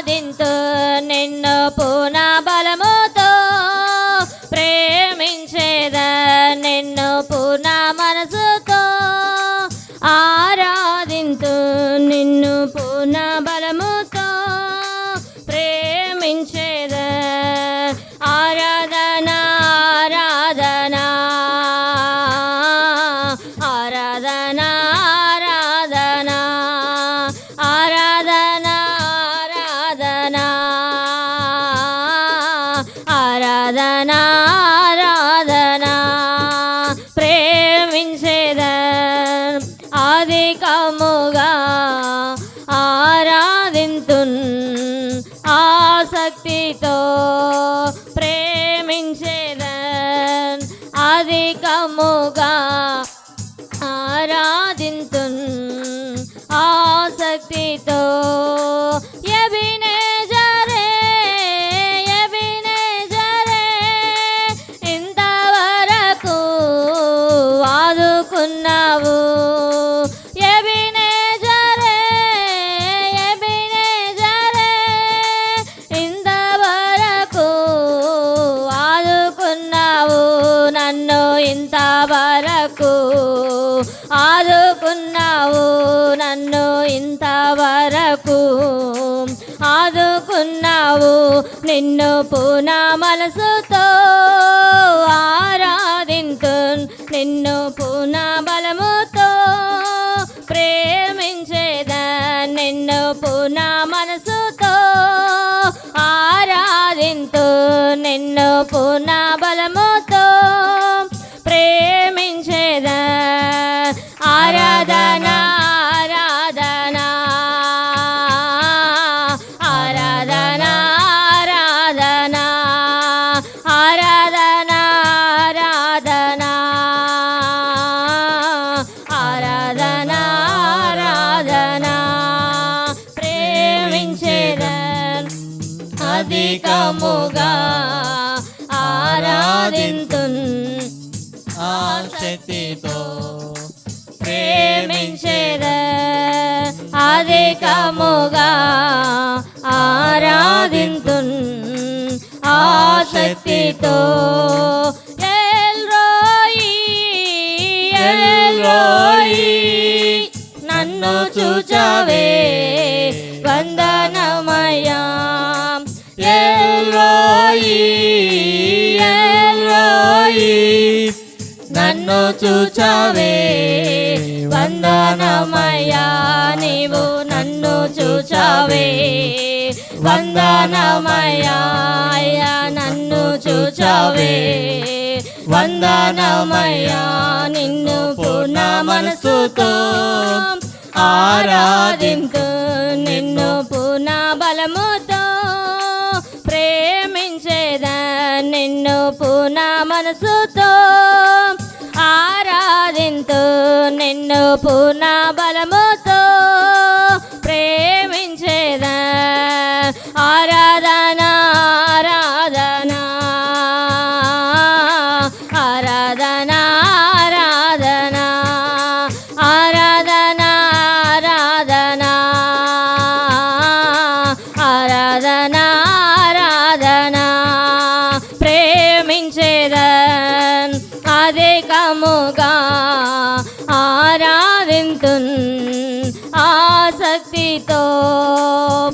ఆరాధింతు నిన్ను పూర్ణ బలముతో ప్రేమించేద నిన్ను పూర్ణ మనసుతో ఆరాధింతు నిన్ను పూర్ణ బలముతో ప్రేమించేద ఆరాధన ఆరాధన ఆరాధన ఆరాధన ఆరాధన ఆరాధన ఆరాధన ప్రేమించేద అధికముగా ఆరాధింతున్ ఆసక్తితో ప్రేమించేదన్ అధికముగా ఆరాధింతున్ ఆసక్తితో ఎబినేజరే ఎబినేజరే ఇంతవరకు ఆదుకున్నావు ఎబినేజరే ఎబినేజరే ఇంతవరకు ఆదుకున్నావు నన్ను ఇంతవరకు ఆదుకున్నావు నన్ను ఇంతవరకు ఆదుకున్నావు నిన్ను పూర్ణ మనసుతో ఆరాధింతు నిన్ను పూర్ణ బలముతో ప్రేమించేద నిన్ను పూర్ణ మనసుతో ఆరాధింతు నిన్ను పూర్ణ బలముతో ప్రేమించేద ఆరాధన ఆరాధన ఆరాధన ఆరాధన ఆరాధన ఆరాధన ఆరాధన ప్రేమించేద అధికముగా ఆరాధింతున్ ఆసక్తితో ప్రేమించేద అధికముగా ఆరాధింతున్ ఆసక్తితో ఎల్రోయి ఎల్రోయి నన్ను చూచవే వందనమయ్యా ఎల్రోయి ఎల్రోయి నన్ను చూచవే వందనమయ్యా నీవు నన్ను చూచవే వందనమయ్యా అయ్యా నన్ను చూచవే వందనమయ్యా నిన్ను పూర్ణ మనసుతో ఆరాధింతు నిన్ను పూర్ణ బలముతో ప్రేమించేద నిన్ను పూర్ణ మనసుతో ఆరాధింతు నిన్ను పూర్ణ బలముతో ప్రేమించేద ఆరాధన ఆరాధన ఆరాధన ఆరాధన ఆరాధన ఆరాధన ఆరాధన ప్రేమించేద అధికముగా ఆరాధింతున్ ఆసక్తితో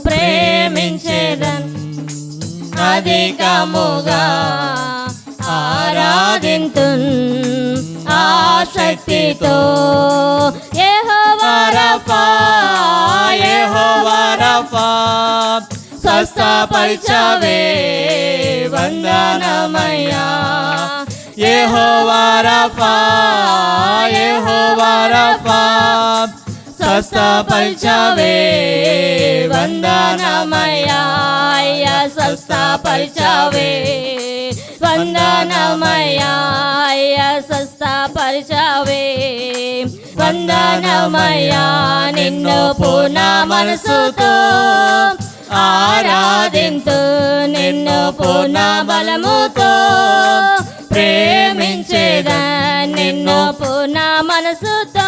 ప్రేమించేదన్ అధికముగా ఆరాధింతున్ ఆసక్తితో యెహోవా రఫా యెహోవా రఫా స్వస్థపరిచవే వందనమయ్యా యెహోవా రఫా యెహోవా రఫా స్వస్థపరిచవే వందనమయ్యా అయ్యా స్వస్థపరిచవే వందనమయ్యా అయ్యా స్వస్థపరిచవే వందనమయ్యా నిన్ను పూర్ణ మనసుతో ఆరాధింతు నిన్ను పూర్ణ బలముతో ప్రేమించేద నిన్ను పూర్ణ మనసుతో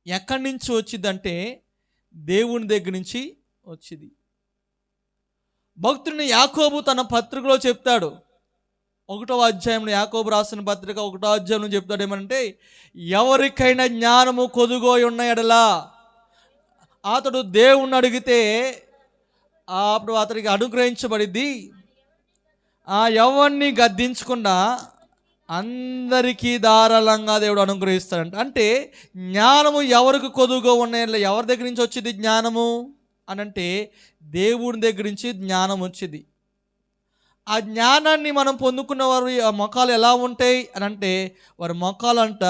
ఎక్కడి నుంచి వచ్చిందంటే దేవుని దగ్గర నుంచి వచ్చింది. భక్తుడిని యాకోబు తన పత్రికలో చెప్తాడు, 1వ అధ్యాయంలో, యాకోబు రాసిన పత్రిక 1వ అధ్యాయంలో చెప్తాడు ఏమంటే, ఎవరికైనా జ్ఞానము కొదుగోయి ఉన్న ఎడలా అతడు దేవుణ్ణి అడిగితే అప్పుడు అతడికి అనుగ్రహించబడిద్ది. ఎవరిని గద్దించకుండా అందరికీ ధారాళంగా దేవుడు అనుగ్రహిస్తాడంట. అంటే జ్ఞానము ఎవరికి కొదువుగా ఉన్నాయి, ఎవరి దగ్గర నుంచి వచ్చింది జ్ఞానము అని అంటే దేవుని దగ్గర నుంచి జ్ఞానం వచ్చింది. ఆ జ్ఞానాన్ని మనం పొందుకున్న వారి మొఖాలు ఎలా ఉంటాయి అని అంటే, వారి మొఖాలు అంట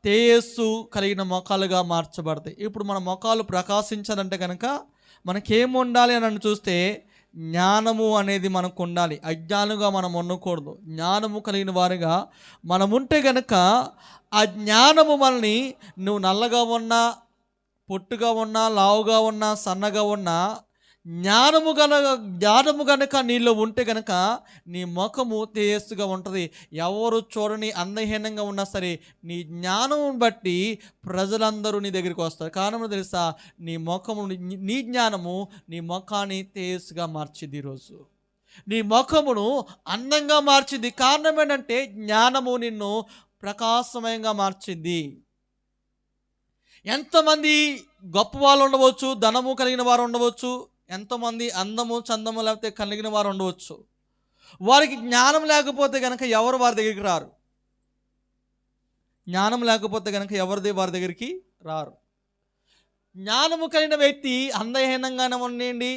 తేజస్సు కలిగిన మొఖాలుగా మార్చబడతాయి. ఇప్పుడు మన మొఖాలు ప్రకాశించాలంటే కనుక మనకేం ఉండాలి అని చూస్తే జ్ఞానము అనేది మనకు ఉండాలి. అజ్ఞానుగా మనం ఉండకూడదు. జ్ఞానము కలిగిన వారిగా మనం ఉంటే కనుక ఆ జ్ఞానము మనల్ని, నువ్వు నల్లగా ఉన్నా, పొట్టుగా ఉన్నా, లావుగా ఉన్నా, సన్నగా ఉన్నా, జ్ఞానము గనక నీలో ఉంటే కనుక నీ ముఖము తేజస్సుగా ఉంటుంది. ఎవరు చూడని అందహీనంగా ఉన్నా సరే నీ జ్ఞానం బట్టి ప్రజలందరూ నీ దగ్గరికి వస్తారు. కారణం తెలుసా, నీ ముఖము, నీ జ్ఞానము నీ ముఖాన్ని తేజస్సుగా మార్చింది. ఈరోజు నీ ముఖమును అందంగా మార్చింది. కారణం ఏంటంటే జ్ఞానము నిన్ను ప్రకాశమయంగా మార్చింది. ఎంతమంది గొప్ప వాళ్ళు ఉండవచ్చు, ధనము కలిగిన వారు ఉండవచ్చు, ఎంతోమంది అందము చందము లేకపోతే కలిగిన వారు ఉండవచ్చు. వారికి జ్ఞానం లేకపోతే కనుక ఎవరు వారి దగ్గరికి రారు. జ్ఞానం లేకపోతే కనుక ఎవరిది వారి దగ్గరికి రారు. జ్ఞానము కలిగిన వ్యక్తి అందహీనంగానే ఉండండి,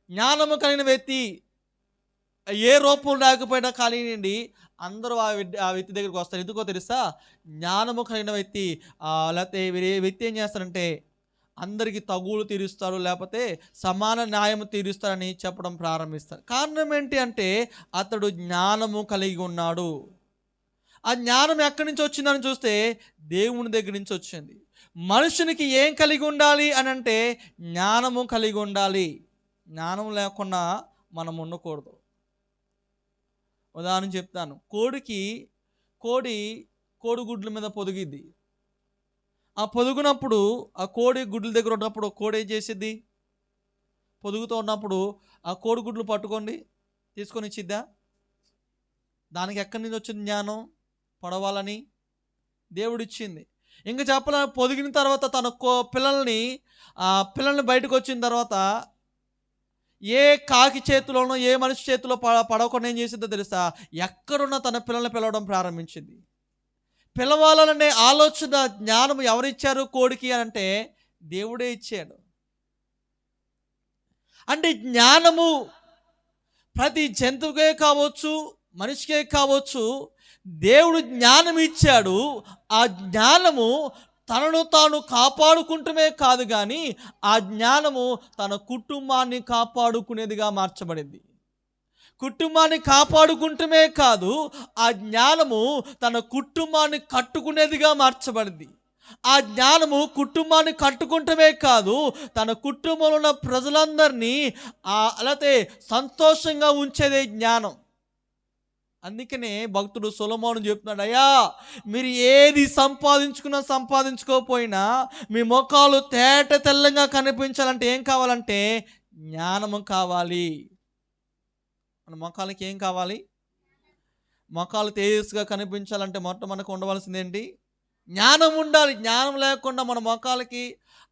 జ్ఞానము కలిగిన వ్యక్తి ఏ రూపం లేకపోయినా కానివ్వండి, అందరూ ఆ వ్యక్తి దగ్గరికి వస్తారు. ఎందుకో తెలుసా, జ్ఞానము కలిగిన వ్యక్తి లేకపోతే వ్యక్తి ఏం చేస్తారంటే అందరికీ తగులు తీరుస్తారు, లేకపోతే సమాన న్యాయం తీరుస్తారని చెప్పడం ప్రారంభిస్తారు. కారణం ఏంటి అంటే అతడు జ్ఞానము కలిగి ఉన్నాడు. ఆ జ్ఞానం ఎక్కడి నుంచి వచ్చిందని చూస్తే దేవుని దగ్గర నుంచి వచ్చింది. మనుషునికి ఏం కలిగి ఉండాలి అని అంటే జ్ఞానము కలిగి ఉండాలి. జ్ఞానం లేకుండా మనం ఉండకూడదు. ఉదాహరణ చెప్తాను. కోడిగుడ్ల మీద పొదిగిద్ది. ఆ పొదుగునప్పుడు ఆ కోడి గుడ్ల దగ్గర ఉన్నప్పుడు కోడి ఏం చేసిద్ది, పొదుగుతూ ఉన్నప్పుడు ఆ కోడిగుడ్లు పట్టుకోండి తీసుకొని ఇచ్చిద్దా? దానికి ఎక్కడి నుంచి వచ్చింది జ్ఞానం? పొడవాలని దేవుడిచ్చింది. ఇంకా చెప్పాల, పొదిగిన తర్వాత తన పిల్లల్ని బయటకు వచ్చిన తర్వాత ఏ కాకి చేతిలోనో ఏ మనిషి చేతిలో పడకుండా ఏం చేసిందో తెలుసా, ఎక్కడున్నా తన పిల్లల్ని పిలవడం ప్రారంభించింది. పిలవాలనే ఆలోచన జ్ఞానం ఎవరిచ్చారు కోడికి అని అంటే దేవుడే ఇచ్చాడు. అంటే జ్ఞానము ప్రతి జంతువుకే కావచ్చు, మనిషికే కావచ్చు, దేవుడు జ్ఞానం ఇచ్చాడు. ఆ జ్ఞానము తనను తాను కాపాడుకుంటమే కాదు కానీ ఆ జ్ఞానము తన కుటుంబాన్ని కాపాడుకునేదిగా మార్చబడింది. కుటుంబాన్ని కాపాడుకుంటమే కాదు, ఆ జ్ఞానము తన కుటుంబాన్ని కట్టుకునేదిగా మార్చబడింది. ఆ జ్ఞానము కుటుంబాన్ని కట్టుకుంటమే కాదు, తన కుటుంబంలో ఉన్న ప్రజలందరినీ అలాగే సంతోషంగా ఉంచేదే జ్ఞానం. అందుకనే భక్తుడు సొలొమోను చెప్తున్నాడు, అయ్యా మీరు ఏది సంపాదించుకోకపోయినా మీ ముఖాలు తేట తెల్లంగా కనిపించాలంటే ఏం కావాలంటే జ్ఞానము కావాలి. మన ముఖాలకి ఏం కావాలి? ముఖాలు తేజస్సుగా కనిపించాలంటే మనకు ఉండవలసింది ఏంటి? జ్ఞానం ఉండాలి. జ్ఞానం లేకుండా మన ముఖాలకి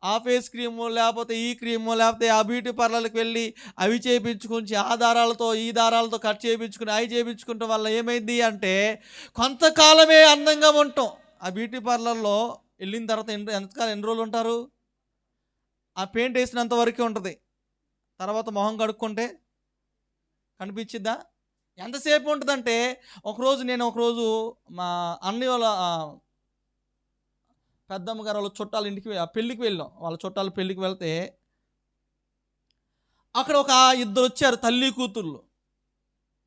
ఆ ఫేస్ క్రీము లేకపోతే ఈ క్రీము లేకపోతే ఆ బ్యూటీ పార్లర్కి వెళ్ళి అవి చేయించుకొని ఆ దారాలతో ఈ దారాలతో కట్ చేయించుకుని అవి చేయించుకుంటే వల్ల ఏమైంది అంటే కొంతకాలమే అందంగా ఉంటాం. ఆ బ్యూటీ పార్లర్లో వెళ్ళిన తర్వాత ఎన్ని రోజులు ఉంటారు? ఆ పెయింట్ వేసినంత వరకే ఉంటుంది. తర్వాత మొహం కడుక్కుంటే కనిపించిద్దా? ఎంతసేపు ఉంటుందంటే ఒకరోజు మా అన్నయ్య వాళ్ళ పెద్దమ్మ గారు వాళ్ళ చుట్టాల ఇంటికి పెళ్ళికి వెళ్ళాం. వాళ్ళ చుట్టాల పెళ్ళికి వెళ్తే అక్కడ ఒక ఇద్దరు వచ్చారు, తల్లి కూతుర్లు.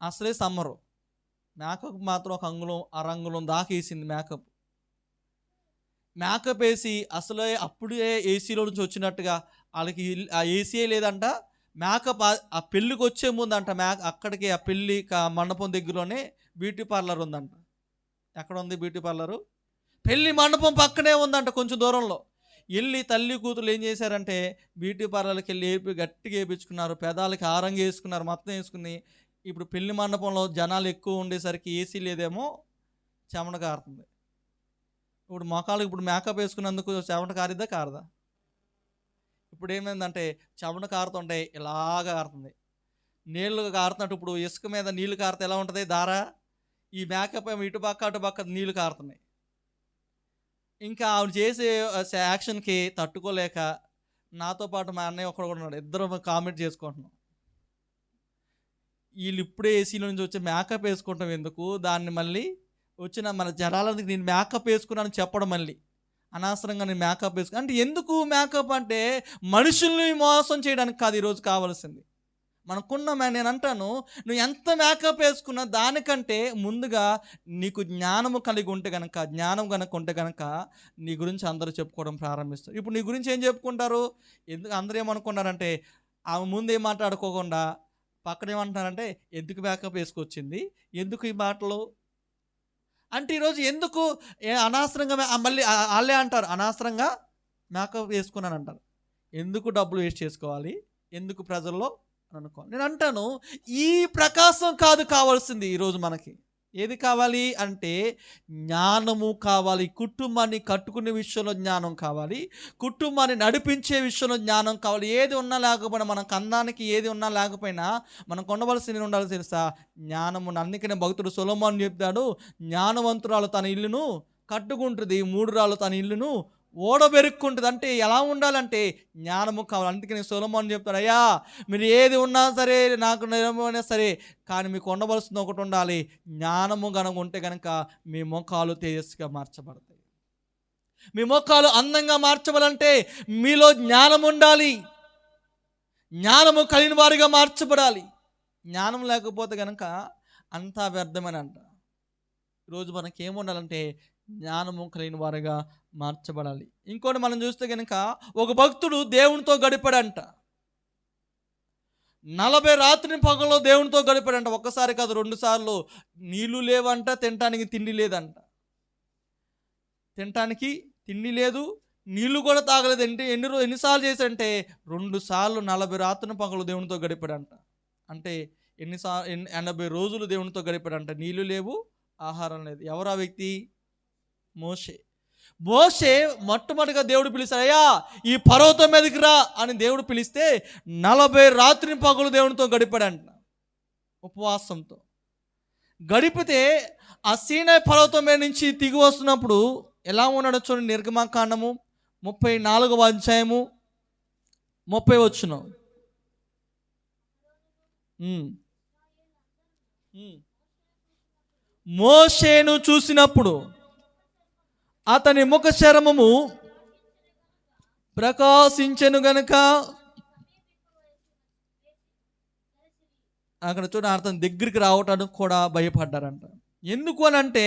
అసలే సమ్మరు, మేకప్ మాత్రం ఒక అరంగుళం దాకా వేసింది. మేకప్ వేసి అసలే అప్పుడే ఏసీలో నుంచి వచ్చినట్టుగా వాళ్ళకి ఆ ఏసీయే లేదంట. మేకప్ ఆ పెళ్ళికి వచ్చే ముందు అంట అక్కడికి ఆ పెళ్ళి మండపం దగ్గరలోనే బ్యూటీ పార్లర్ ఉందంట. ఎక్కడ ఉంది బ్యూటీ పార్లరు? పెళ్లి మండపం పక్కనే ఉందంట, కొంచెం దూరంలో. వెళ్ళి తల్లి కూతురు ఏం చేశారంటే బ్యూటీ పార్లర్కి వెళ్ళి గట్టిగా వేయించుకున్నారు, పెదాలకి ఆరంగా వేసుకున్నారు, మొత్తం వేసుకుని. ఇప్పుడు పెళ్లి మండపంలో జనాలు ఎక్కువ ఉండేసరికి ఏసీ లేదేమో, చెమట కారుతుంది. ఇప్పుడు మొఖాలకు ఇప్పుడు మేకప్ వేసుకున్నందుకు చెమట కారిద్దా కారదా? ఇప్పుడు ఏమైందంటే చెమట కారుతుంటే ఇలాగా కారుతుంది, నీళ్ళు కారుతున్నట్టు. ఇప్పుడు ఇసుక మీద నీళ్లు కారితే ఎలా ఉంటుంది దార, ఈ మేకప్ ఏమో ఇటు పక్క అటు పక్క నీళ్లు కారుతున్నాయి. ఇంకా ఆవిడ చేసే యాక్షన్కి తట్టుకోలేక నాతో పాటు మా అన్నయ్య ఒకడు కూడా ఉన్నాడు, ఇద్దరు కామెంట్ చేసుకుంటున్నాం. వీళ్ళు ఇప్పుడే ఏసీలో నుంచి వచ్చి మేకప్ వేసుకుంటాం ఎందుకు, దాన్ని మళ్ళీ వచ్చిన మన జనాలకి నేను మేకప్ వేసుకున్నాను చెప్పడం, మళ్ళీ అనవసరంగా నేను మేకప్ వేసుకున్నాను అంటే ఎందుకు? మేకప్ అంటే మనుషుల్ని మోసం చేయడానికి కాదు ఈరోజు కావాల్సింది. మనకున్న నేను అంటాను, నువ్వు ఎంత మేకప్ వేసుకున్నా దానికంటే ముందుగా నీకు జ్ఞానము కలిగి ఉంటే కనుక, జ్ఞానం కనుక ఉంటే కనుక నీ గురించి అందరూ చెప్పుకోవడం ప్రారంభిస్తారు. ఇప్పుడు నీ గురించి ఏం చెప్పుకుంటారు? ఎందుకు అందరూ ఏమనుకున్నారంటే, ఆమె ముందు ఏం మాట్లాడుకోకుండా పక్కన ఏమంటున్నారంటే ఎందుకు మేకప్ వేసుకొచ్చింది, ఎందుకు ఈ మాటలు అంటే ఈరోజు ఎందుకు అనవసరంగా మళ్ళీ వాళ్ళే అంటారు అనవసరంగా మేకప్ వేసుకున్నాను అంటారు. ఎందుకు డబ్బులు వేస్ట్ చేసుకోవాలి, ఎందుకు ప్రజల్లో అని అనుకోవాలి. నేను అంటాను, ఈ ప్రకాశం కాదు కావాల్సింది ఈరోజు మనకి. ఏది కావాలి అంటే జ్ఞానము కావాలి. కుటుంబాన్ని కట్టుకునే విషయంలో జ్ఞానం కావాలి, కుటుంబాన్ని నడిపించే విషయంలో జ్ఞానం కావాలి. ఏది ఉన్నా లేకపోయినా, మన కందానికి ఏది ఉన్నా లేకపోయినా మనకు ఉండవలసింది ఉండాలి తెలుసా, జ్ఞానము. అందుకనే భక్తుడు సొలొమోను చెప్తాడు, జ్ఞానవంతురాలు తన ఇల్లును కట్టుకుంటుంది, మూఢురాలు తన ఇల్లును ఓడబెరుక్కుంటుంది. అంటే ఎలా ఉండాలంటే జ్ఞానము కావాలి. అందుకని సొలొమోను చెప్తాడు, అయ్యా మీరు ఏది ఉన్నా సరే, నాకు నిజమైనా సరే, కానీ మీకు ఉండవలసింది ఒకటి ఉండాలి, జ్ఞానము గనక ఉంటే కనుక మీ ముఖాలు తేజస్సుగా మార్చబడతాయి. మీ ముఖాలు అందంగా మార్చబడాలంటే మీలో జ్ఞానం ఉండాలి, జ్ఞానము కలిగిన వారిగా మార్చబడాలి. జ్ఞానం లేకపోతే కనుక అంతా వ్యర్థమని అంట. ఈరోజు మనకి ఏముండాలంటే జ్ఞానము కలిగిన వారుగా మార్చబడాలి. ఇంకోటి మనం చూస్తే కనుక ఒక భక్తుడు దేవునితో గడిపాడంట, 40 రాత్రి పగల్లో దేవునితో గడిపాడంట. ఒక్కసారి కాదు 2 సార్లు. నీళ్లు లేవంట, తినటానికి తిండి లేదంట. తినటానికి తిండి లేదు, నీళ్లు కూడా తాగలేదు. అంటే ఎన్నిసార్లు చేశాడంటే 2 సార్లు 40 రాత్రి పగలు దేవునితో గడిపాడంట. అంటే 80 రోజులు దేవునితో గడిపాడంట. నీళ్లు లేవు, ఆహారం లేదు. ఎవరు ఆ వ్యక్తి? మోషే. మోషే మొట్టమొదటిగా దేవుడు పిలిచాడు, అయ్యా ఈ పర్వతం మీదకి రా అని దేవుడు పిలిస్తే 40 రాత్రి పగలు దేవునితో గడిపాడంట, ఉపవాసంతో గడిపితే. ఆ సీనాయి పర్వతం మీద నుంచి దిగి వస్తున్నప్పుడు ఎలా ఉన్నాడో చూడండి. నిర్గమకాండము 34వ అధ్యాయము 30 వచనం. మోషేను చూసినప్పుడు అతని ముఖ చర్మము ప్రకాశించెను గనుక, అక్కడ చూడండి అతని దగ్గరికి రావటానికి కూడా భయపడ్డారంట. ఎందుకు అని అంటే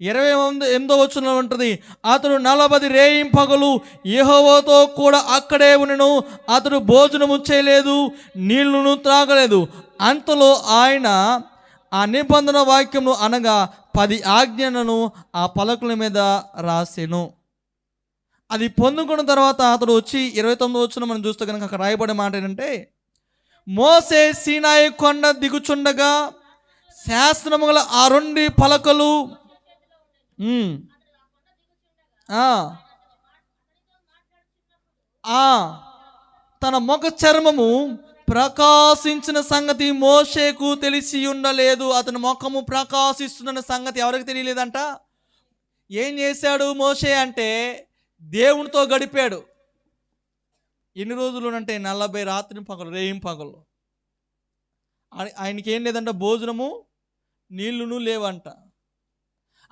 28వ వచనంలో ఉంటుంది, అతడు 40 రేయింపగలు యెహోవాతో కూడా అక్కడే ఉండెను, అతడు భోజనము చేయలేదు, నీళ్లను త్రాగలేదు. అంతలో ఆయన ఆ నిబంధన వాక్యము అనగా 10 ఆజ్ఞలను ఆ పలకల మీద రాసెను. అది పొందుకున్న తర్వాత అతడు వచ్చి 29వ వచనం మనం చూస్తే కనుక అక్కడ రాయబడే మాట ఏంటంటే, మోసే సీనాయి కొండ దిగుచుండగా శాస్త్రముగల ఆ 2 పలకలు తన ముఖ చర్మము ప్రకాశించిన సంగతి మోషేకు తెలిసి ఉండలేదు. అతని ముఖము ప్రకాశిస్తున్న సంగతి ఎవరికి తెలియలేదంట. ఏం చేశాడు మోషే అంటే దేవునితో గడిపాడు. ఎన్ని రోజులు అంటే 40 రాత్రి పగలు, రేయిం పగలు. ఆయనకి ఏం లేదంట, భోజనము నీళ్లును లేవంట.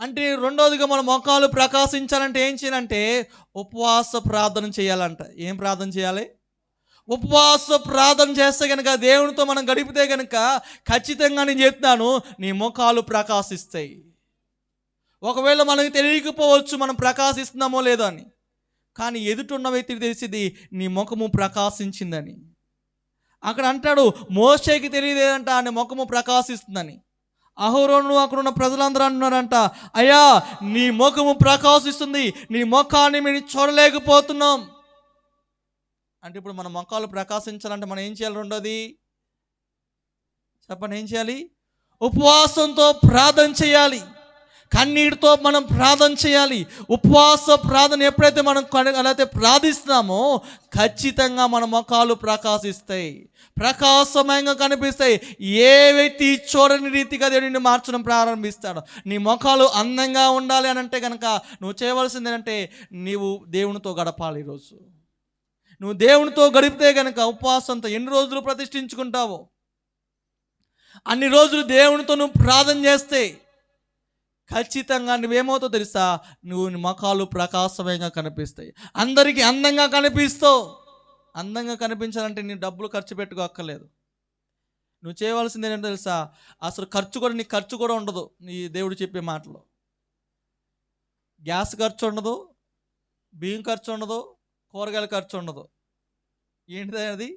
అంటే రెండోదిగా మన ముఖాలు ప్రకాశించాలంటే ఏం చేయాలంటే ఉపవాస ప్రార్థన చేయాలంట. ఏం ప్రార్థన చేయాలి? ఉపవాస ప్రార్థన చేస్తే కనుక, దేవునితో మనం గడిపితే కనుక ఖచ్చితంగా నేను చెప్తాను, నీ ముఖాలు ప్రకాశిస్తాయి. ఒకవేళ మనకు తెలియకపోవచ్చు మనం ప్రకాశిస్తున్నామో లేదో అని, కానీ ఎదుటిన్న వ్యక్తికి తెలిసింది నీ ముఖము ప్రకాశించిందని. అక్కడ అంటాడు మోషేకి తెలియదేదంట నీ ముఖము ప్రకాశిస్తుందని. అహరోను అక్కడ ఉన్న ప్రజలందరూ అంటున్నారంట, అయ్యా నీ ముఖము ప్రకాశిస్తుంది, నీ ముఖాన్ని మేము చూడలేకపోతున్నాం. అంటే ఇప్పుడు మన ముఖాలు ప్రకాశించాలంటే మనం ఏం చేయాలి? రెండోది చెప్పండి, ఏం చేయాలి? ఉపవాసంతో ప్రార్థన చేయాలి, కన్నీటితో మనం ప్రార్థన చేయాలి. ఉపవాస ప్రార్థన ఎప్పుడైతే మనం అయితే ప్రార్థిస్తున్నామో ఖచ్చితంగా మన ముఖాలు ప్రకాశిస్తాయి, ప్రకాశమయంగా కనిపిస్తాయి. ఏ వ్యక్తి చూడని రీతిగా దేవుడిని మార్చడం ప్రారంభిస్తాడు. నీ ముఖాలు అందంగా ఉండాలి అని అంటే కనుక నువ్వు చేయవలసింది ఏంటంటే నీవు దేవునితో గడపాలి. ఈరోజు నువ్వు దేవునితో గడిపితే కనుక ఉపవాసంతో ఎన్ని రోజులు ప్రతిష్ఠించుకుంటావో అన్ని రోజులు దేవునితో నువ్వు ప్రార్థన చేస్తే ఖచ్చితంగా నువ్వేమవుతావు తెలుసా? నువ్వు నీ ముఖాలు ప్రకాశమయంగా కనిపిస్తాయి, అందరికీ అందంగా కనిపిస్తావు. అందంగా కనిపించాలంటే నీ డబ్బులు ఖర్చు పెట్టుకోక్కర్లేదు. నువ్వు చేయవలసింది ఏంటంటే తెలుసా? అసలు నీ ఖర్చు కూడా ఉండదు. నీ దేవుడు చెప్పే మాటలు గ్యాస్ ఖర్చు ఉండదు, బియ్యం ఖర్చు ఉండదు, కూరగాయల ఖర్చు ఉండదు. ఏంటిది అది?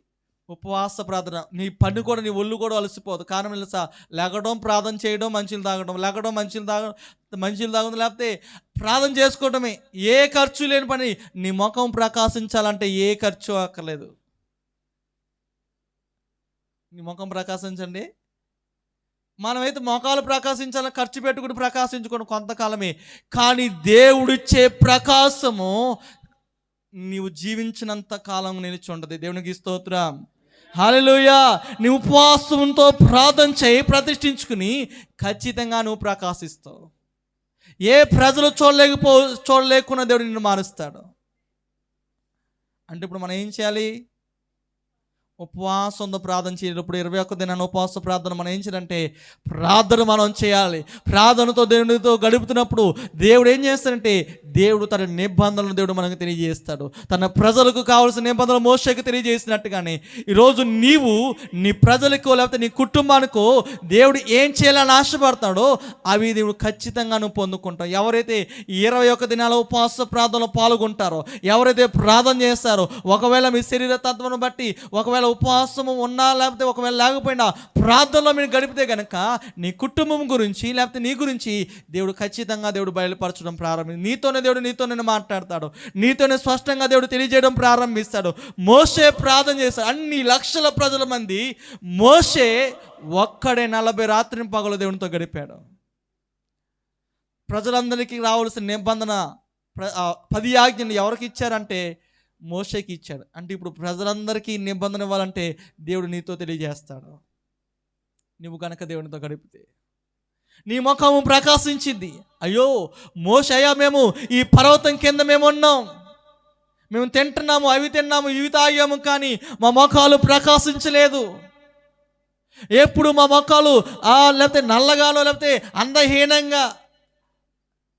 ఉపవాస ప్రార్థన. నీ పని కూడా, నీ ఒళ్ళు కూడా అలసిపోదు. కారణం తెలుసా? లెగడం, ప్రార్థన చేయడం, మంచిలు తాగడం, లెగడం, మంచిలు తాగడం, లేకపోతే ప్రార్థన చేసుకోవడమే. ఏ ఖర్చు లేని పని. నీ ముఖం ప్రకాశించాలంటే ఏ ఖర్చు అక్కర్లేదు. నీ ముఖం ప్రకాశించండి. మనమైతే ముఖాలు ప్రకాశించాలని ఖర్చు పెట్టుకుని ప్రకాశించుకోండి కొంతకాలమే, కానీ దేవుడిచ్చే ప్రకాశము నీవు జీవించినంత కాలం నిలిచి ఉండదు. దేవునికి స్తోత్రం, హల్లెలూయా. నీ ఉపవాసంతో ప్రార్థన చేయి, ప్రతిష్ఠించుకుని ఖచ్చితంగా నువ్వు ప్రకాశిస్తావు. ఏ ప్రజలు చూడలేకున్న దేవుడు నిన్ను మారుస్తాడు. అంటే ఇప్పుడు మనం ఏం చేయాలి? ఉపవాసంతో ప్రార్థన చేయాలి. ఇప్పుడు 21 దినాన్ని ఉపవాస ప్రార్థన మనం ఏం చేయాలంటే ప్రార్థన మనం చేయాలి. ప్రార్థనతో దేవునితో గడుపుతున్నప్పుడు దేవుడు ఏం చేస్తాడంటే దేవుడు తన నిబంధనలను దేవుడు మనకు తెలియజేస్తాడు. తన ప్రజలకు కావాల్సిన నిబంధనలు మోషేకి తెలియజేసినట్టుగానే ఈరోజు నీవు నీ ప్రజలకో లేకపోతే నీ కుటుంబానికో దేవుడు ఏం చేయాలని ఆశపడతాడో అవి దేవుడు ఖచ్చితంగా నువ్వు పొందుకుంటావు. ఎవరైతే 21 దినాల ఉపవాస ప్రార్థనలో పాల్గొంటారో, ఎవరైతే ప్రార్థన చేస్తారో, ఒకవేళ మీ శరీర తత్వం బట్టి ఒకవేళ ఉపవాసము ఉన్నా లేకపోతే ఒకవేళ లేకపోయినా ప్రార్థనలో మీరు గడిపితే కనుక నీ కుటుంబం గురించి లేకపోతే నీ గురించి దేవుడు ఖచ్చితంగా దేవుడు బయలుపరచడం నీతోనే నీతోనే మాట్లాడతాడు, నీతోనే స్పష్టంగా దేవుడు తెలియజేయడం ప్రారంభిస్తాడు. మోషే ప్రార్థన చేస్తాడు. అన్ని లక్షల ప్రజల మంది, మోషే ఒక్కడే 40 రాత్రిని పగలు దేవునితో గడిపాడు. ప్రజలందరికీ రావాల్సిన నిబంధన 10 ఆజ్ఞలు ఎవరికి ఇచ్చారంటే మోషేకి ఇచ్చాడు. అంటే ఇప్పుడు ప్రజలందరికీ నిబంధన ఇవ్వాలంటే దేవుడు నీతో తెలియజేస్తాడు. నువ్వు కనుక దేవునితో గడిపితే నీ ముఖము ప్రకాశించింది. అయ్యో మోషే, అయ్యా మేము ఈ పర్వతం కింద మేము ఉన్నాం, మేము తింటున్నాము, అవి తిన్నాము, ఇవి తాగాము, కానీ మా ముఖాలు ప్రకాశించలేదు. ఎప్పుడు మా ముఖాలు లేకపోతే నల్లగానో లేకపోతే అందహీనంగా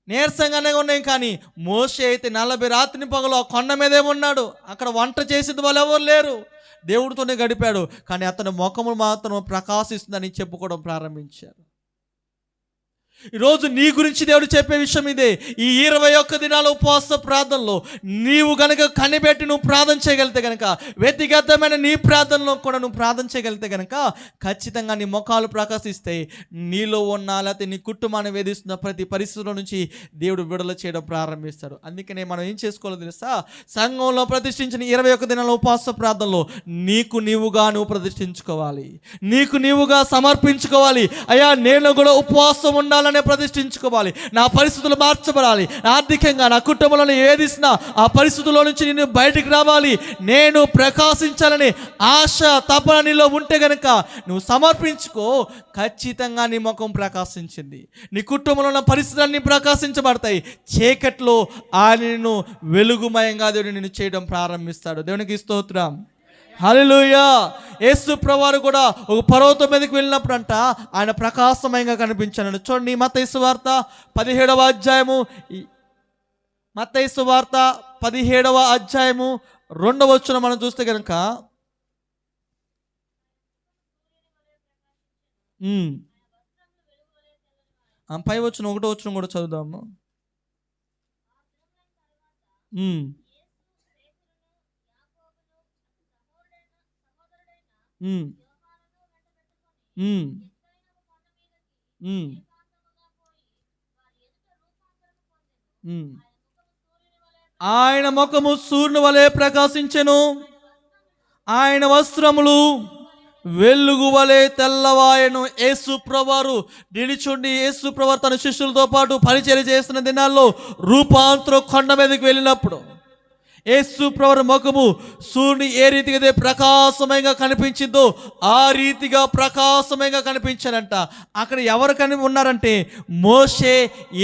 నీరసంగానే ఉన్నాయి. కానీ మోషే అయితే 40 రాత్రిని పగలు ఆ కొండ మీదే ఉన్నాడు. అక్కడ వంట చేసేది వాళ్ళు ఎవరు లేరు, దేవుడితోనే గడిపాడు. కానీ అతని ముఖము మాత్రం ప్రకాశిస్తుందని చెప్పుకోవడం ప్రారంభించారు. ఈరోజు నీ గురించి దేవుడు చెప్పే విషయం ఇదే. ఈ 21 దినాల ఉపవాస ప్రార్థనలో నీవు కనుక కనిపెట్టి నువ్వు ప్రార్థన చేయగలిగితే కనుక, వ్యక్తిగతమైన నీ ప్రార్థనలో కూడా నువ్వు ప్రార్థన చేయగలిగితే కనుక ఖచ్చితంగా నీ ముఖాలు ప్రకాశిస్తాయి. నీలో ఉన్న లేకపోతే నీ కుటుంబాన్ని వేధిస్తున్న ప్రతి పరిస్థితుల నుంచి దేవుడు విడుదల చేయడం ప్రారంభిస్తాడు. అందుకనే మనం ఏం చేసుకోవాలో తెలుసా? సంఘంలో ప్రతిష్ఠించిన 21 దినాల ఉపవాస ప్రార్థనలో నీకు నీవుగా నువ్వు ప్రతిష్ఠించుకోవాలి, నీకు నీవుగా సమర్పించుకోవాలి. అయ్యా నేను కూడా ఉపవాసం ఉండాలి, ప్రతిష్ఠించుకోవాలి, నా పరిస్థితులు మార్చబడాలి, ఆర్థికంగా నా కుటుంబంలో ఏదిస్తున్నా ఆ పరిస్థితుల్లో నుంచి నేను బయటికి రావాలి, నేను ప్రకాశించాలని ఆశ తపన నీలో ఉంటే గనక నువ్వు సమర్పించుకో. ఖచ్చితంగా నీ ముఖం ప్రకాశించింది, నీ కుటుంబంలో ఉన్న పరిస్థితులన్నీ ప్రకాశించబడతాయి. చీకట్లో ఆయనను వెలుగుమయంగా దేవుడు నిన్ను చేయడం ప్రారంభిస్తాడు. దేవునికి స్తోత్రం, హల్లెలూయా. యేసు ప్రభువారు కూడా ఒక పర్వతం మీదకి వెళ్ళినప్పుడు అంట ఆయన ప్రకాశమయంగా కనిపించాడు. చూడండి మత్తయి సువార్త 17వ అధ్యాయము, మత్తయి సువార్త 17వ అధ్యాయము 2వ వచనం మనం చూస్తే కనుక పై వచ్చిన 1వ వచనం కూడా చదువుదాము. ఉమ్. ఉమ్. ఆయన ముఖము సూర్యుని వలె ప్రకాశించెను, ఆయన వస్త్రములు వెలుగు వలె తెల్లవాయను. యేసు ప్రభువారు నిలుచుండి, యేసు ప్రభువారు తన శిష్యులతో పాటు పరిచర్య చేస్తున్న దినాల్లో రూపాంతరం కొండ మీదకి వెళ్ళినప్పుడు యేసు ప్రభువారి ముఖము సూర్యుని ఏ రీతిగా అయితే ప్రకాశమయంగా కనిపించిందో ఆ రీతిగా ప్రకాశమయంగా కనిపించారంట. అక్కడ ఎవరు ఉన్నారంటే మోషే,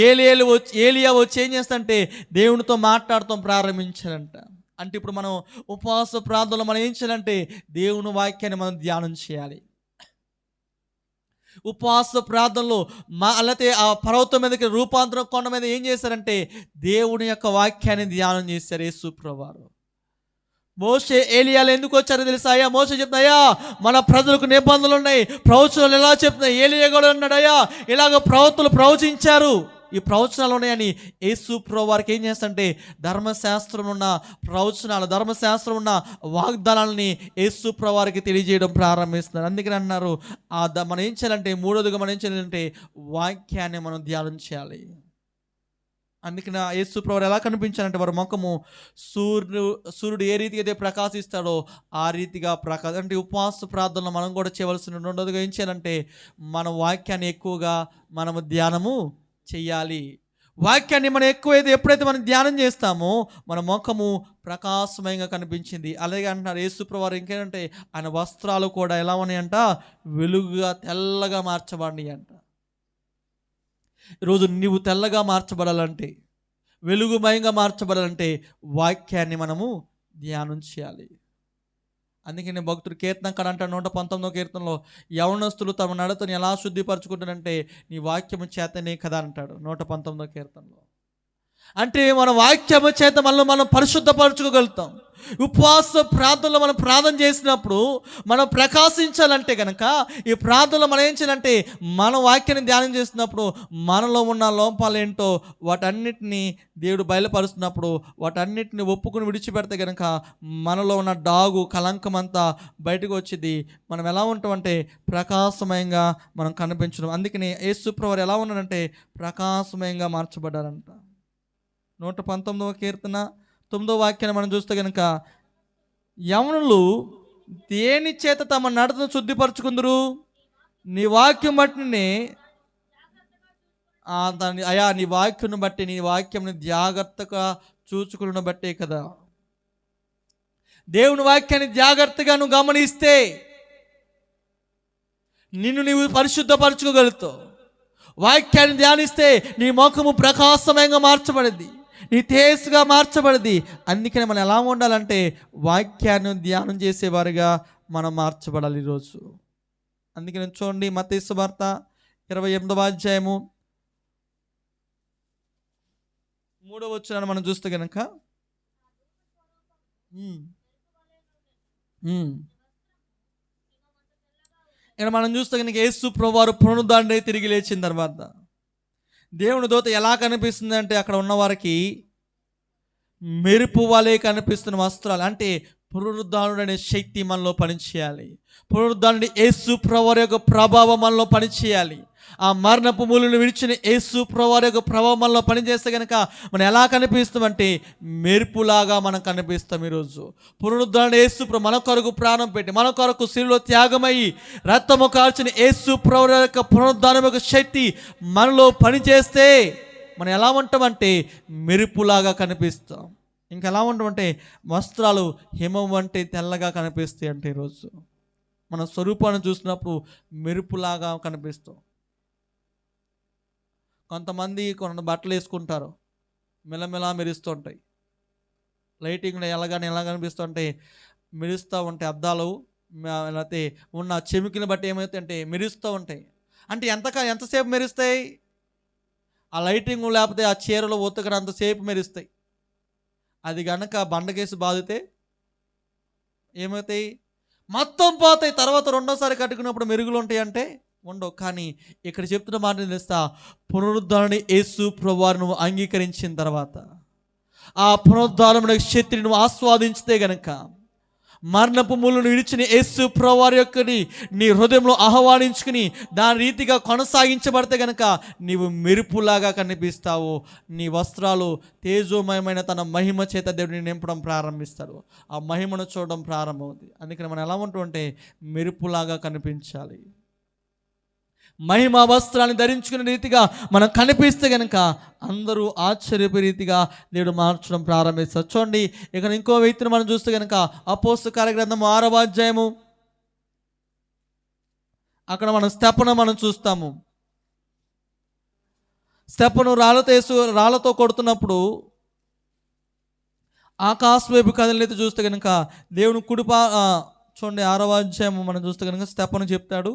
ఏలియా వచ్చి ఏం చేస్తారంటే దేవునితో మాట్లాడటం ప్రారంభించారంట. అంటే ఇప్పుడు మనం ఉపవాస ప్రార్థనలో మనం ఏం చేయాలంటే దేవుని వాక్యాన్ని మనం ధ్యానం చేయాలి. ఉపవాస ప్రార్థనలో అలాగే ఆ పర్వతం మీదకి రూపాంతరం కొండ మీద ఏం చేశారంటే దేవుని యొక్క వాక్యాన్ని ధ్యానం చేశారు యేసు ప్రభువారు. మోషే, ఏలియాలు ఎందుకు వచ్చారో తెలుసా? అయ్యా మోషే చెప్తున్నాయా మన ప్రజలకు నిబంధనలు ఉన్నాయి, ప్రవచనాలు ఎలా చెప్తున్నాయి, ఏలియా కూడా ఉన్నాడయ్యా ఇలాగ ప్రవక్తలు ప్రవచించారు, ఈ ప్రవచనాలు ఉన్నాయని యేసు ప్రభువారికి ఏం చేస్తారంటే ధర్మశాస్త్రం ఉన్న ప్రవచనాలు, ధర్మశాస్త్రం ఉన్న వాగ్దానాలని యేసు ప్రభువారికి తెలియజేయడం ప్రారంభిస్తున్నారు. అందుకని అన్నారు మనం ఏం చేయాలంటే మూడోదిగా మనం ఏం చేయాలంటే వాక్యాన్ని మనం ధ్యానం చేయాలి. అందుకని యేసు ప్రభువారు ఎలా కనిపించారంటే వారి ముఖము సూర్యుడు ఏ రీతిగా అయితే ప్రకాశిస్తాడో ఆ రీతిగా అంటే ఉపవాస ప్రార్థనలో మనం కూడా చేయవలసిన రెండోదిగా ఏం చేయాలంటే మన వాక్యాన్ని ఎక్కువగా మనము ధ్యానము చెయ్యాలి. వాక్యాన్ని మనం ఎప్పుడైతే మనం ధ్యానం చేస్తామో మన ముఖము ప్రకాశమయంగా కనిపించింది. అలాగే అంటున్నారు యేసు ప్రభువారు ఇంకేంటంటే ఆయన వస్త్రాలు కూడా ఎలా ఉన్నాయంట, వెలుగుగా తెల్లగా మార్చబడినాయి అంట. ఈరోజు నీవు తెల్లగా మార్చబడాలంటే, వెలుగుమయంగా మార్చబడాలంటే వాక్యాన్ని మనము ధ్యానం చేయాలి. అందుకని భక్తుడు కీర్తనకాడు అంటాడు 119వ కీర్తనలో, యవనస్తులు తమ నడతను ఎలా శుద్ధిపరచుకుంటారంటే నీ వాక్యము చేతనే కదా అంటాడు 119వ కీర్తనలో. అంటే మన వాక్యము చేత మనం పరిశుద్ధపరచుకోగలుగుతాం. ఉపవాస ప్రార్థనలో మనం ప్రార్థన చేసినప్పుడు మనం ప్రకాశించాలంటే కనుక ఈ ప్రార్థనలో మనం ఏం చేయాలంటే మన వాక్యాన్ని ధ్యానం చేసినప్పుడు మనలో ఉన్న లోపాలు ఏంటో వాటన్నిటిని దేవుడు బయలుపరుస్తున్నప్పుడు వాటన్నిటిని ఒప్పుకుని విడిచిపెడితే కనుక మనలో ఉన్న డాగు కలంకం అంతా బయటకు వచ్చింది. మనం ఎలా ఉంటామంటే ప్రకాశమయంగా మనం కనిపించడం. అందుకని యేసు ప్రభువారు ఎలా ఉన్నారంటే ప్రకాశమయంగా మార్చబడ్డారంట. 119వ కీర్తన 9వ వాక్యాన్ని మనం చూస్తే కనుక యవనులు దేని చేత తమ నడతను శుద్ధిపరచుకుందరు, నీ వాక్యం బట్టినే అయా నీ వాక్యం బట్టి, నీ వాక్యంని జాగ్రత్తగా చూచుకున్న బట్టే కదా. దేవుని వాక్యాన్ని జాగ్రత్తగా నువ్వు గమనిస్తే నిన్ను నీవు పరిశుద్ధపరచుకోగలుగుతావు. వాక్యాన్ని ధ్యానిస్తే నీ ముఖము ప్రకాశమయంగా మార్చబడింది, నీ తేజస్సుగా మార్చబడింది. అందుకని మనం ఎలా ఉండాలంటే వాక్యాన్ని ధ్యానం చేసేవారుగా మనం మార్చబడాలి ఈరోజు. అందుకని చూడండి మత్తయి సువార్త 28వ అధ్యాయము 3వ వచనాన్ని మనం చూస్తే కనుక ఇక్కడ మనం చూస్తే కనుక యేసు ప్రభువారు పునరుద్ధానుడై తిరిగి లేచిన తర్వాత దేవుని దూత ఎలా కనిపిస్తుంది అంటే అక్కడ ఉన్నవారికి మెరుపు వలె కనిపిస్తున్న వస్త్రాలు. అంటే పునరుద్ధానుడు అనే శక్తి మనలో పనిచేయాలి. పునరుద్ధానుడి యేసు ప్రభువారి యొక్క ప్రభావం మనలో పనిచేయాలి. ఆ మరణపు మూలను విడిచిన యేసు ప్రభువారి యొక్క ప్రభావం మనలో పనిచేస్తే కనుక మనం ఎలా కనిపిస్తామంటే మెరుపులాగా మనం కనిపిస్తాం. ఈరోజు పునరుద్ధరణ యేసు మన కొరకు ప్రాణం పెట్టి మన కొరకు శిలువలో త్యాగమయ్యి రక్తము కార్చిన యేసు ప్రభువారి యొక్క పునరుద్ధానం యొక్క శక్తి మనలో పనిచేస్తే మనం ఎలా ఉంటామంటే మెరుపులాగా కనిపిస్తాం. ఇంకా ఎలా ఉంటామంటే వస్త్రాలు హిమం వంటి తెల్లగా కనిపిస్తాయి. అంటే ఈరోజు మన స్వరూపాన్ని చూసినప్పుడు మెరుపులాగా కనిపిస్తాం. కొంతమంది కొన్ని బట్టలు వేసుకుంటారు, మెల్లమెలా మెరుస్తూ ఉంటాయి. లైటింగ్లో ఎలా కనిపిస్తుంటాయి, మెరుస్తూ ఉంటాయి. అద్దాలు లేకపోతే ఉన్న చెమికని బట్టి ఏమవుతాయి అంటే మెరుస్తూ ఉంటాయి. అంటే ఎంతసేపు మెరుస్తాయి? ఆ లైటింగ్ లేకపోతే ఆ చీరలు ఉతకడంతసేపు మెరుస్తాయి. అది కనుక బండకేసి బాధితే ఏమవుతాయి? మొత్తం పోతాయి. తర్వాత రెండోసారి కట్టుకున్నప్పుడు మెరుగులు ఉంటాయి అంటే ఉండవు. కానీ ఇక్కడ చెప్తున్న మాట తెలుస్తా, పునరుద్ధరణ యేసు ప్రభువారు నువ్వు అంగీకరించిన తర్వాత ఆ పునరుద్ధరణ శక్తిని నువ్వు ఆస్వాదించితే గనక మరణపు ముళ్ళను విడిచిన యేసు ప్రభువారి యొక్కని నీ హృదయంలో ఆహ్వానించుకుని దాని రీతిగా కొనసాగించబడితే గనక నీవు మెరుపులాగా కనిపిస్తావు. నీ వస్త్రాలు తేజోమయమైన తన మహిమ చేత దేవుడిని నింపడం ప్రారంభిస్తాడు. ఆ మహిమను చూడడం ప్రారంభమవుతుంది. అందుకని మనం ఎలా ఉంటుంటే మెరుపులాగా కనిపించాలి. మహిమ వస్త్రాన్ని ధరించుకునే రీతిగా మనం కనిపిస్తే గనక అందరూ ఆశ్చర్యపోయే రీతిగా దేవుడు మార్చడం ప్రారంభిస్తారు. చూడండి, ఇక ఇంకో వ్యక్తిని మనం చూస్తే కనుక అపోస్తల కార్యగ్రంథం 6వ అధ్యాయము, అక్కడ మనం స్తెఫను మనం చూస్తాము. స్తెఫను రాళ్లతో కొడుతున్నప్పుడు ఆకాశం వైపు కదలనైతే చూస్తే కనుక దేవుని కుడిపా చూడండి 6వ అధ్యాయము మనం చూస్తే కనుక స్తెఫను చెప్తాడు.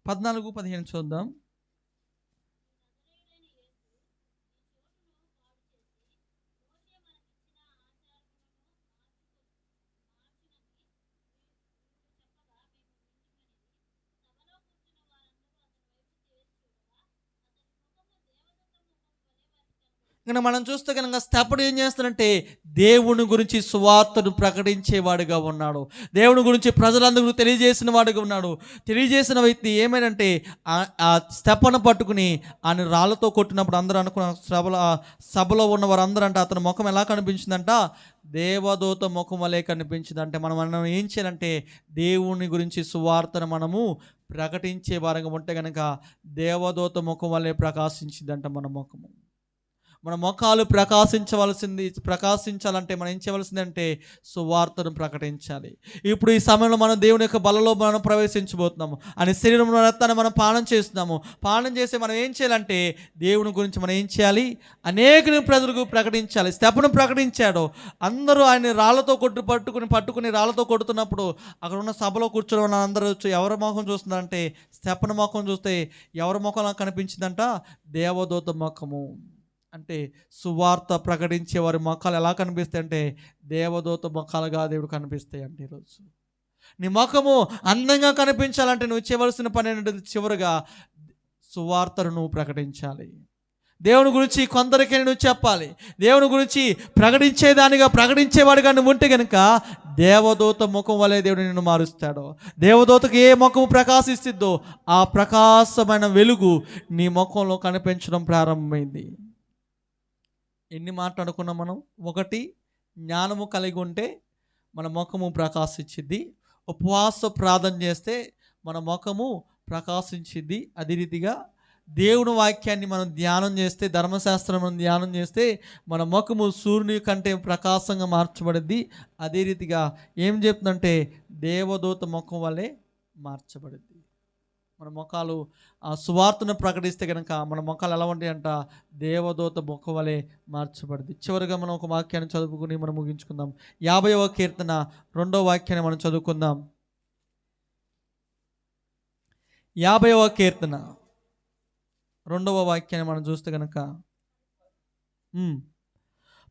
14-15 చూద్దాం. ఇంకా మనం చూస్తే కనుక స్తెఫను ఏం చేస్తాడంటే దేవుని గురించి సువార్తను ప్రకటించేవాడుగా ఉన్నాడు. దేవుని గురించి ప్రజలందరూ తెలియజేసిన వాడుగా ఉన్నాడు. తెలియజేసిన వ్యక్తి ఏమైనంటే ఆ స్తెఫను పట్టుకుని ఆయన రాళ్ళతో కొట్టినప్పుడు అందరూ అనుకున్న సభలో ఉన్న వారందరూ అంటే అతని ముఖం ఎలా కనిపించిందంట, దేవదూత ముఖం వలె కనిపించింది. అంటే మనం ఏం చేయాలంటే దేవుని గురించి సువార్తను మనము ప్రకటించే వారంగా ఉంటే కనుక దేవదూత ముఖం వలె ప్రకాశించిందంట మన ముఖము. మన ముఖాలు ప్రకాశించాలంటే మనం ఏం చేయవలసిందంటే సువార్తను ప్రకటించాలి. ఇప్పుడు ఈ సమయంలో మనం దేవుని యొక్క బలలో మనం ప్రవేశించబోతున్నాము. అని శరీరంలో రక్తాన్ని మనం పానం చేస్తున్నాము. పానం చేసి మనం ఏం చేయాలంటే దేవుని గురించి మనం ఏం చేయాలి, అనేక ప్రజలకు ప్రకటించాలి. స్తెఫను ప్రకటించాడు. అందరూ ఆయన రాళ్లతో పట్టుకుని రాళ్లతో కొడుతున్నప్పుడు అక్కడ ఉన్న సభలో కూర్చొని అందరూ ఎవరి ముఖం చూస్తున్నారంటే స్తెఫను ముఖం చూస్తే ఎవరి ముఖం కనిపించిందంట, దేవదూత ముఖము. అంటే సువార్త ప్రకటించే వారి ముఖాలు ఎలా కనిపిస్తాయి అంటే దేవదూత ముఖాలుగా దేవుడు కనిపిస్తాయి. అంటే ఈరోజు నీ ముఖము అందంగా కనిపించాలంటే నువ్వు చేయవలసిన పని ఏంటంటే చివరిగా సువార్తను నువ్వు ప్రకటించాలి. దేవుని గురించి కొందరికీ నువ్వు చెప్పాలి. దేవుని గురించి ప్రకటించేవాడిగా నువ్వు ఉంటే కనుక దేవదూత ముఖం వలె దేవుడు నిన్ను మారుస్తాడు. దేవదూతకు ఏ ముఖం ప్రకాశిస్తుందో ఆ ప్రకాశమైన వెలుగు నీ ముఖంలో కనిపించడం ప్రారంభమైంది. ఎన్ని మాట్లాడుకున్నాం మనం? ఒకటి, జ్ఞానము కలిగి ఉంటే మన ముఖము ప్రకాశించింది. ఉపవాస ప్రార్థన చేస్తే మన ముఖము ప్రకాశించింది. అదే రీతిగా దేవుని వాక్యాన్ని మనం ధ్యానం చేస్తే, ధర్మశాస్త్రం మనం ధ్యానం చేస్తే మన ముఖము సూర్యుని కంటే ప్రకాశంగా మార్చబడింది. అదే రీతిగా ఏం చెప్తుందంటే దేవదూత ముఖం వల్లే మార్చబడింది. మన ముఖాలు ఆ సువార్తను ప్రకటిస్తే కనుక మన ముఖాలు ఎలా ఉంటాయంట, దేవదూత ముఖం వలె మార్చబడింది. చివరిగా మనం ఒక వాక్యాన్ని చదువుకుని మనం ముగించుకుందాం. 50వ కీర్తన 2వ వాక్యాన్ని మనం చదువుకుందాం. 50వ కీర్తన 2వ వాక్యాన్ని మనం చూస్తే కనుక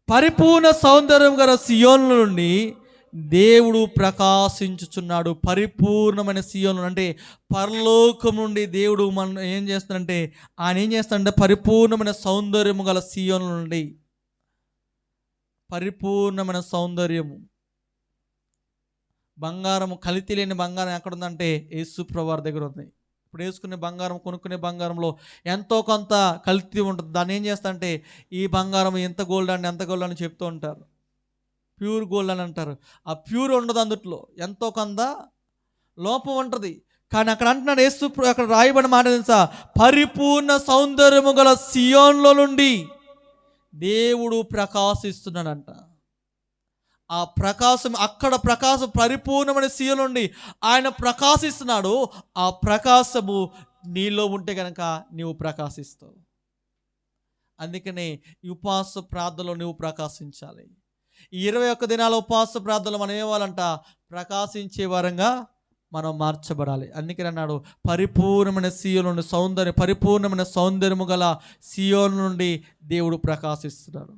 పరిపూర్ణ సౌందర్యం గల సియోను నుండి దేవుడు ప్రకాశించుచున్నాడు. పరిపూర్ణమైన సియోను అంటే పరలోకం నుండి దేవుడు మన ఏం చేస్తాడంటే ఆయన ఏం చేస్తాడంటే పరిపూర్ణమైన సౌందర్యము గల సియోను నుండి, పరిపూర్ణమైన సౌందర్యము, బంగారము కల్తీ లేని బంగారం ఎక్కడ ఉందంటే యేసు ప్రభువారి దగ్గర ఉంది. ఇప్పుడు వేసుకునే బంగారం, కొనుక్కునే బంగారంలో ఎంతో కొంత కల్తీ ఉంటుంది. దాన్ని ఏం చేస్తారంటే ఈ బంగారం ఎంత గోల్డ్ అని చెప్తూ ఉంటారు. ప్యూర్ గోల్డ్ అని అంటారు. ఆ ప్యూర్ ఉండదు, అందుట్లో ఎంతో కొంత లోపం ఉంటుంది. కానీ అక్కడ అంటున్నాడు యేసు, అక్కడ రాయబడిన మాట తెలుసా, పరిపూర్ణ సౌందర్యము గల సియోన్లో నుండి దేవుడు ప్రకాశిస్తున్నాడంట. ఆ ప్రకాశం, అక్కడ ప్రకాశం పరిపూర్ణమైన సియోను నుండి ఆయన ప్రకాశిస్తున్నాడు. ఆ ప్రకాశము నీలో ఉంటే కనుక నీవు ప్రకాశిస్తావు. అందుకనే ఈ ఉపవాస ప్రార్థనలో నువ్వు ప్రకాశించాలి. ఈ 21 దినాల ఉపవాస ప్రార్థనలో మనం ఏవాలంట, ప్రకాశించే వారంగా మనం మార్చబడాలి. అందుకని అన్నాడు పరిపూర్ణమైన సియోను నుండి పరిపూర్ణమైన సౌందర్యము గల సియోను నుండి దేవుడు ప్రకాశిస్తున్నాడు.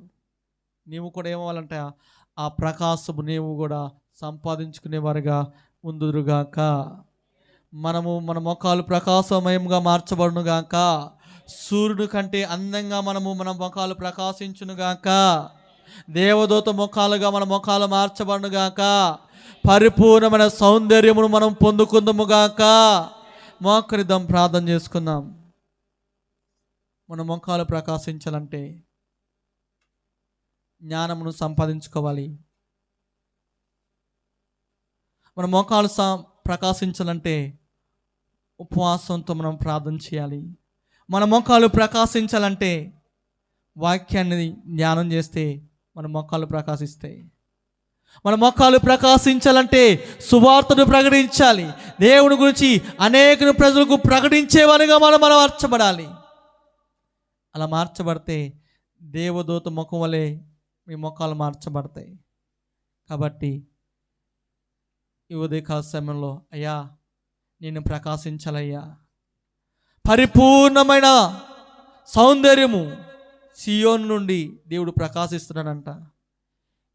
నీవు కూడా ఏమవ్వాలంట, ఆ ప్రకాశము నీవు కూడా సంపాదించుకునేవారుగా ఉందురుగాక. మన ముఖాలు ప్రకాశమయంగా మార్చబడును గాక. సూర్యుని కంటే అందంగా మన ముఖాలు ప్రకాశించును గాక. దేవదూత ముఖాలుగా మన ముఖాలు మార్చబడును గాక. పరిపూర్ణమైన సౌందర్యమును మనం పొందుకుందాము గాక. మోకరిద్దాం, ప్రార్థన చేసుకుందాం. మన ముఖాలు ప్రకాశించాలంటే జ్ఞానమును సంపాదించుకోవాలి. మన ముఖాలు ప్రకాశించాలంటే ఉపవాసంతో మనం ప్రార్థన చేయాలి. మన ముఖాలు ప్రకాశించాలంటే వాక్యాన్ని ధ్యానం చేస్తే మన ముఖాలు ప్రకాశిస్తాయి. మన ముఖాలు ప్రకాశించాలంటే సువార్తను ప్రకటించాలి. దేవుని గురించి అనేక ప్రజలకు ప్రకటించేవారిగా మనం మార్చబడాలి. అలా మార్చబడితే దేవదూత ముఖం వలె మీ ముఖాలు మార్చబడతాయి. కాబట్టి ఈ ఉదయకాల సమయంలో అయ్యా నేను ప్రకాశించాలయ్యా. పరిపూర్ణమైన సౌందర్యము సియోను నుండి దేవుడు ప్రకాశిస్తున్నాడంట.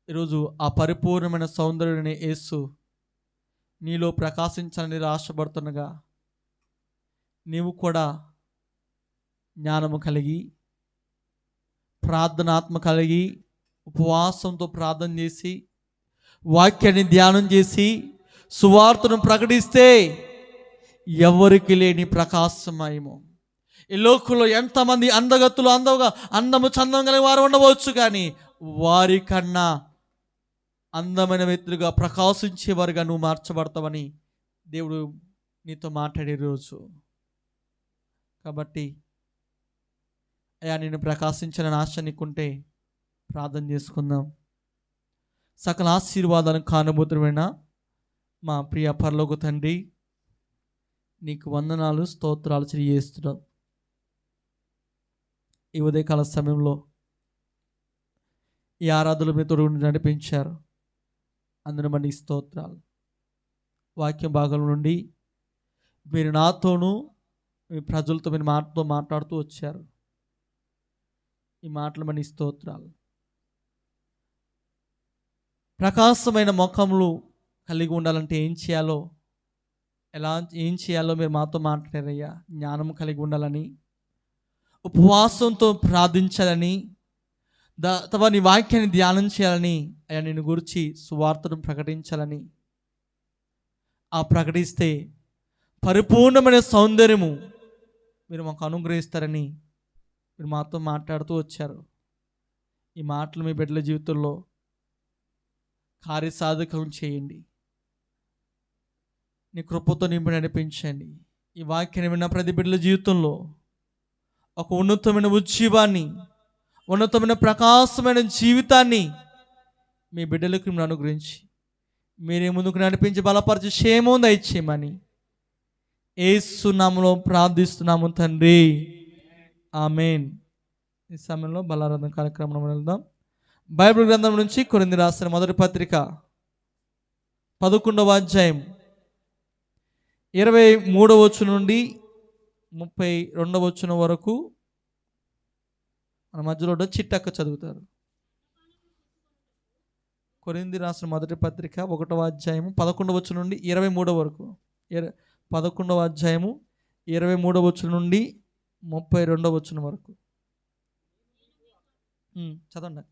ఈరోజు ఆ పరిపూర్ణమైన సౌందర్యుని యేసు నీలో ప్రకాశించాలని ఆశపడుతుండగా నీవు కూడా జ్ఞానము కలిగి, ప్రార్థనాత్మ కలిగి, ఉపవాసంతో ప్రార్థన చేసి, వాక్యాన్ని ధ్యానం చేసి, సువార్తను ప్రకటిస్తే ఎవరికి లేని ప్రకాశమయము. ఈ లోకంలో ఎంతమంది అందగత్తులు, అందము చందం కలిగిన వారు ఉండవచ్చు, కానీ వారికన్నా అందమైన వ్యక్తులుగా ప్రకాశించేవారుగా నువ్వు మార్చబడతావని దేవుడు నీతో మాట్లాడే రోజు. కాబట్టి అయ్యా నేను ప్రకాశించాలని ఆశ నీకుంటే ప్రార్థన చేసుకుందాం. సకల ఆశీర్వాదాలను కానుభూతుడైన మా ప్రియ పరలోక తండ్రి, నీకు వందనాలు, స్తోత్రాలు తెలియజేస్తున్నాం. ఈ ఉదయకాల సమయంలో ఈ ఆరాధనలు మీ తోడు నడిపించారు. అందును మన స్తోత్రాలు. వాక్య భాగం నుండి మీరు నాతోనూ మీ ప్రజలతో మీరు మాట్లాడుతూ వచ్చారు. ఈ మాటలు మన స్తోత్రాలు. ప్రకాశమైన ముఖములు కలిగి ఉండాలంటే ఏం చేయాలో మీరు మాతో మాట్లాడారయ్యా. జ్ఞానం కలిగి ఉండాలని, ఉపవాసంతో ప్రార్థించాలని, నీ వాక్యాన్ని ధ్యానం చేయాలని, అయ్యా నిన్ను గురించి సువార్తను ప్రకటించాలని, ఆ ప్రకటిస్తే పరిపూర్ణమైన సౌందర్యము మీరు మాకు అనుగ్రహిస్తారని మీరు మాతో మాట్లాడుతూ వచ్చారు. ఈ మాటలు మీ బిడ్డల జీవితంలో కార్యసాధకం చేయండి. నీ కృపతో నింపి నడిపించండి. ఈ వాక్యాన్ని విన్న ప్రతి బిడ్డల జీవితంలో ఒక ఉన్నతమైన ఉజ్జీవాన్ని, ఉన్నతమైన ప్రకాశమైన జీవితాన్ని మీ బిడ్డలకు మీరు అనుగ్రహించి మీరే ముందుకు నడిపించి బలపరిచి క్షేమం దయచేయమని యేసు నామములో ప్రార్థిస్తున్నాము తండ్రి, ఆమేన్. ఈ సమయంలో బలారాధన కార్యక్రమం వెళ్దాం. బైబిల్ గ్రంథం నుంచి కొరింథీ రాసిన మొదటి పత్రిక 11వ అధ్యాయం 23వ వచనం నుండి 32వ వచనం వరకు మన మధ్యలో చిట్టక్క చదువుతారు. కొరింథీ రాసిన మొదటి పత్రిక 1వ అధ్యాయం 11వ వచనం నుండి 23వ వరకు, 11వ అధ్యాయము 23వ వచనం నుండి 32వ వచనం వరకు చదవండి.